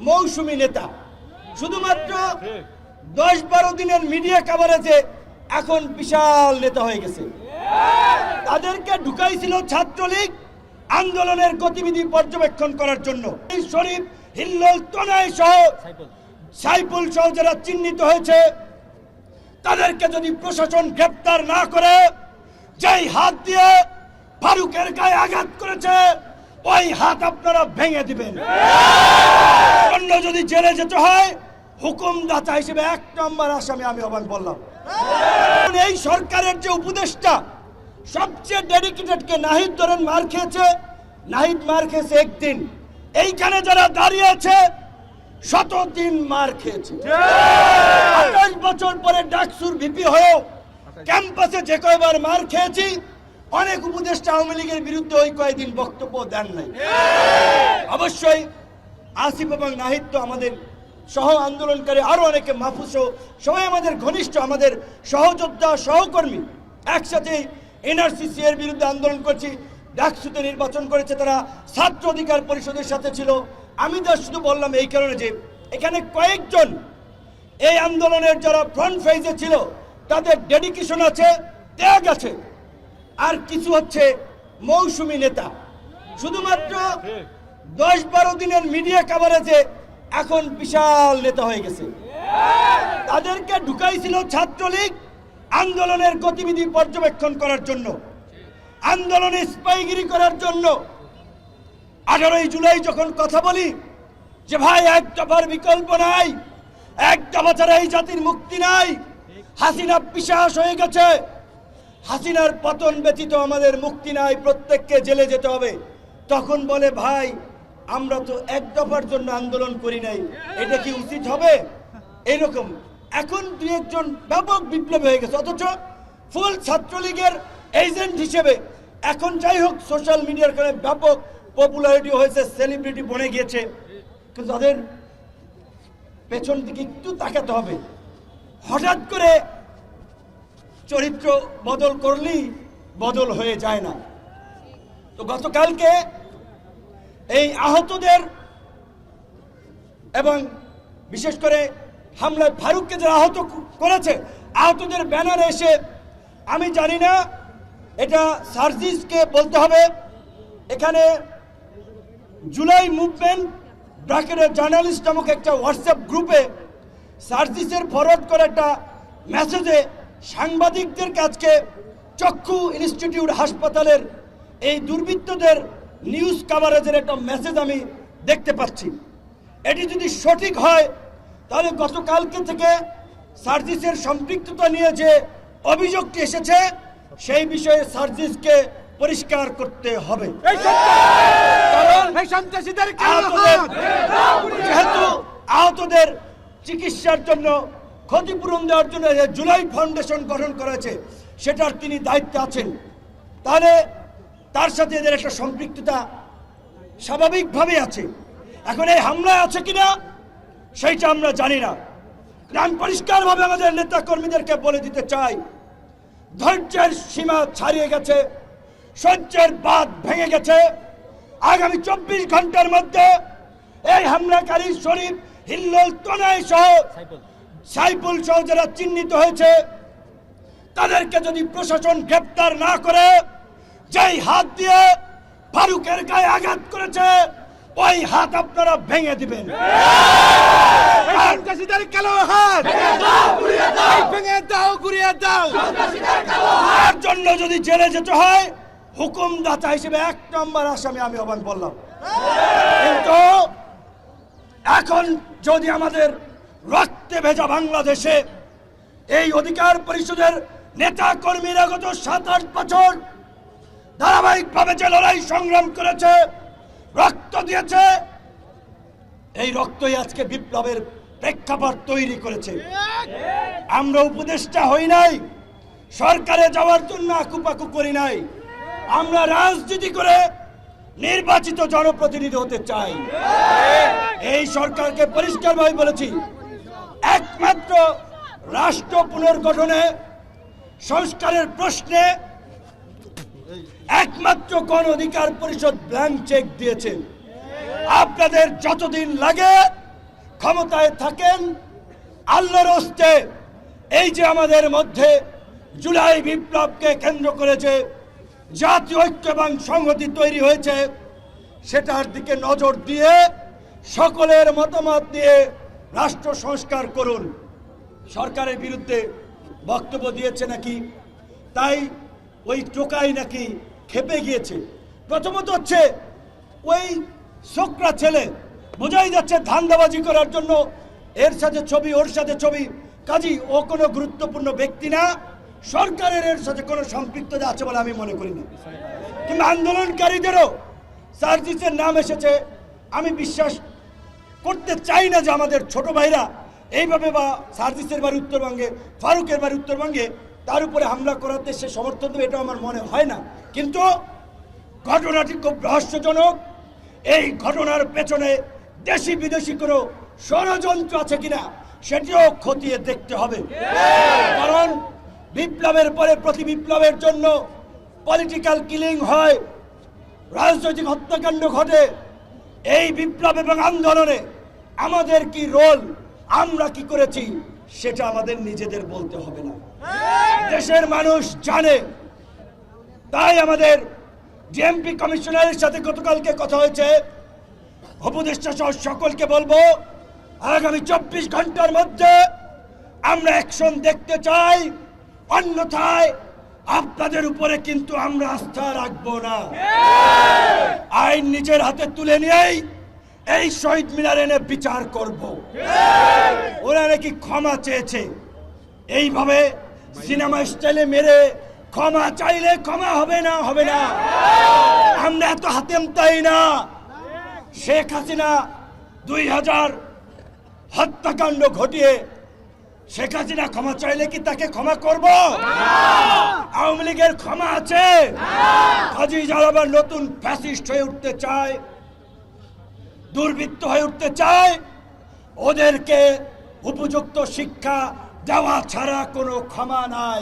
মৌসুমী নেতা। শুধুমাত্র 10-12 দিনের মিডিয়া কভারেজে এখন বিশাল নেতা হয়ে গেছে। তাদেরকে ঢুকাইছিল ছাত্রলীগ আন্দোলনের গতিবিধি পর্যবেক্ষণ করার জন্য। এই শরীফ, হিল্লোল, তনয় সহ সাইফুল সহ যারা চিহ্নিত হয়েছে, তাদেরকে যদি প্রশাসন গ্রেপ্তার না করে, যেই হাত দিয়ে ফারুকের গায়ে আঘাত করেছে ওই হাত আপনারা ভেঙে দিবেন। অন্য যদি জেলে যেতে হয়, হুকুমদাতা হিসেবে 1 নম্বর আসামি আমি আহ্বান বললাম। এই সরকারের যে উপদেষ্টা সবচেয়ে ডেডিকেটেডকে নাহিদ ধরেন মার খেয়েছে, নাহিদ মার খেয়েছে 1 দিন। এইখানে যারা দাঁড়িয়ে আছে 100 দিন মার খেয়েছে। 28 বছর পরে ডাকসুর ভিপি হয়েও ক্যাম্পাসে যে কয়বার মার খেয়েছি, অনেক উপদেষ্টা আওয়ামী লীগের বিরুদ্ধে ওই কয়েকদিন বক্তব্য দেন নাই। অবশ্যই আসিফ এবং নাহিদ তো আমাদের সহ আন্দোলনকারী, আরো অনেকে, মাহফুজ সবাই আমাদের ঘনিষ্ঠ, আমাদের সহযোদ্ধা, সহকর্মী। একসাথে এনআরসিসি এর বিরুদ্ধে আন্দোলন করছি, ডাকসুতে নির্বাচন করেছে তারা, ছাত্র অধিকার পরিষদের সাথে ছিল। আমি তো শুধু বললাম এই কারণে যে এখানে কয়েকজন এই আন্দোলনের যারা ফ্রন্ট ফেজে ছিল তাদের ডেডিকেশন আছে, ত্যাগ আছে। আর কিছু হচ্ছে মৌসুমী নেতা। শুধুমাত্র 10-12 দিনের মিডিয়া কভারেজে এখন বিশাল নেতা হয়ে গেছে। তাদেরকে ঢুকাইছিল ছাত্রলীগ আন্দোলনের গতিবিধি পর্যবেক্ষণ করার জন্য, আন্দোলনে স্পাইগিরি করার জন্য। 18 জুলাই যখন কথা বলি যে ভাই এক দফার বিকল্প নাই, এক দফা ছাড়া এই জাতির মুক্তি নাই, হাসিনা পিশাচ হয়ে গেছে, হাসিনার পতন ব্যতীত আমাদের মুক্তি নাই, প্রত্যেককে জেলে যেতে হবে, তখন বলে ভাই আমরা তো এক দফার জন্য আন্দোলন করি নাই, এটা কি উচিত হবে? এরকম এখন 2-1 জন ব্যাপক বিপ্লব হয়ে গেছে, অথচ ফুল ছাত্রলীগের এজেন্ট হিসেবে এখন যাই হোক সোশ্যাল মিডিয়ার কারণে ব্যাপক পপুলারিটি হয়েছে, সেলিব্রিটি বনে গিয়েছে। কিন্তু তাদের পেছন দিকে একটু তাকাতে হবে। হঠাৎ করে চরিত্র বদল করলেই বদল হয়ে যায় না। তো গতকালকে এই আহতদের এবং বিশেষ করে হামলায় ফারুককে যারা আহত করেছে, আহতদের ব্যানারে এসে, আমি জানি না এটা সার্জিসকে বলতে হবে, এখানে জুলাই মুভমেন্ট ব্র্যাকেটের জার্নালিস্ট নামক একটা হোয়াটসঅ্যাপ গ্রুপে সার্জিসের ফরওয়ার্ড করা একটা মেসেজে সাংবাদিকদের কাছে চক্ষু ইনস্টিটিউট হাসপাতালের এই দুর্বৃত্তদের নিউজ কভারেজের একটা মেসেজ আমি দেখতে পাচ্ছি। এটি যদি সঠিক হয় তাহলে গতকালকে থেকে সার্জিসের সম্পৃক্ততা নিয়ে যে অভিযোগটি এসেছে সেই বিষয়ে সার্জিসকে পরিষ্কার করতে হবে। যেহেতু আহতদের চিকিৎসার জন্য, ক্ষতিপূরণ দেওয়ার জন্য জুলাই ফাউন্ডেশন গঠন করেছে, সেটার তিনি দায়িত্বে আছেন, তাহলে তার সাথে এদের একটা সম্পৃক্ততা স্বাভাবিকভাবে আছে। এখন এই হামলায় আছে কিনা সেইটা আমরা জানি না। আমি পরিষ্কারভাবে আমাদের নেতা কর্মীদেরকে বলে দিতে চাই, ধৈর্যের সীমা ছাড়িয়ে গেছে, সহ্যের বাঁধ ভেঙে গেছে। আগামী 24 ঘন্টার মধ্যে এই হামলাকারী শরীফ, হিল্লোল, তনয় সহ সাইফুল সহ যারা চিহ্নিত হয়েছে, তাদেরকে যদি প্রশাসন গ্রেপ্তার না করে, যেই হাত দিয়ে ফারুকের গায়ে আঘাত করেছে ওই হাত আপনারা ভেঙে দিবেন। তার জন্য যদি জেলে যেতে হয়, হুকুমদাতা হিসেবে 1 নম্বর আসামি আমি আহ্বান বললাম। কিন্তু এখন যদি আমাদের রক্তে ভেজা বাংলাদেশে এই অধিকার পরিষদের নেতা কর্মীরা গত 7-8 বছর ধারাবাহিকভাবে যে লড়াই সংগ্রাম করেছে, রক্ত দিয়েছে, এই রক্তই আজকে বিপ্লবের প্রেক্ষাপট তৈরি করেছে। আমরা উপদেষ্টা হই নাই, সরকারে যাওয়ার জন্য আকুপাকু করি নাই, আমরা রাজনীতি করে নির্বাচিত জনপ্রতিনিধি হতে চাই। এই সরকারকে পরিষ্কারভাবে বলেছি, একমাত্র রাষ্ট্র পুনর্গঠনে, সংস্কারের প্রশ্নে একমাত্র গণ অধিকার পরিষদ ব্ল্যাঙ্ক চেক দিয়েছে। আপনাদের যতদিন লাগে ক্ষমতায় থাকেন, আল্লাহর হস্তে এই যে আমাদের মধ্যে জুলাই বিপ্লবকে কেন্দ্র করেছে জাতীয় ঐক্য এবং সংহতি তৈরি হয়েছে, সেটার দিকে নজর দিয়ে সকলের মতামত দিয়ে রাষ্ট্র সংস্কার করুন। সরকারের বিরুদ্ধে বক্তব্য দিয়েছে নাকি, তাই ওই টোকাই নাকি খেপে গিয়েছে। প্রথমত হচ্ছে ওই ছোকরা ছেলে, বোঝাই যাচ্ছে ধান্দাবাজি করার জন্য এর সাথে ছবি ওর সাথে ছবি, কাজী ও কোনো গুরুত্বপূর্ণ ব্যক্তি না, সরকারের এর সাথে কোনো সম্পৃক্ততা আছে বলে আমি মনে করি না। কিংবা আন্দোলনকারীদেরও সার্জিসের নাম এসেছে, আমি বিশ্বাস করতে চাই না যে আমাদের ছোট ভাইরা এইভাবে, বা সার্জিসের বাড়ি উত্তরবঙ্গে, ফারুকের বাড়ি উত্তরবঙ্গে, তার উপরে হামলা করাতে সে সমর্থন দেবে, এটা আমার মনে হয় না। কিন্তু ঘটনাটি খুব রহস্যজনক। এই ঘটনার পেছনে দেশি বিদেশি কোনো ষড়যন্ত্র আছে কিনা সেটিও খতিয়ে দেখতে হবে। কারণ বিপ্লবের পরে প্রতি বিপ্লবের জন্য পলিটিক্যাল কিলিং হয়, রাজনৈতিক হত্যাকাণ্ড ঘটে। এই বিপ্লব এবং আন্দোলনে আমাদের কি রোল, আমরা কি করেছি, সেটা আমাদের নিজেদের বলতে হবে না, দেশের মানুষ জানে। তাই আমাদের ডিএমপি কমিশনারের সাথে গতকালকে কথা হয়েছে, উপদেষ্টা সহ সকলকে বলবো আগামী 24 ঘন্টার মধ্যে আমরা অ্যাকশন দেখতে চাই, অন্যথায় আপনাদের উপরে কিন্তু আমরা আস্থা রাখবো না। আইন নিজের হাতে তুলে নিয়েই এই শহীদ মিনার এনে বিচার করব। ওরা নাকি ক্ষমা চেয়েছে, এইভাবে সিনেমা স্টাইলে মেরে ক্ষমা চাইলে ক্ষমা হবে না, হবে না। আমরা এত হাতেম তাই না। শেখ হাসিনা 2000 হত্যাকাণ্ড ঘটিয়ে শেখ হাসিনা ক্ষমা চাইলে কি তাকে ক্ষমা করব? আওয়ামী লীগের ক্ষমা আছে? কাজী যারা আবার নতুন ফ্যাসিস্ট হয়ে উঠতে চায়, দুর্বৃত্ত হয়ে উঠতে চায়, ওদেরকে উপযুক্ত শিক্ষা দেওয়া ছাড়া কোনো ক্ষমা নাই।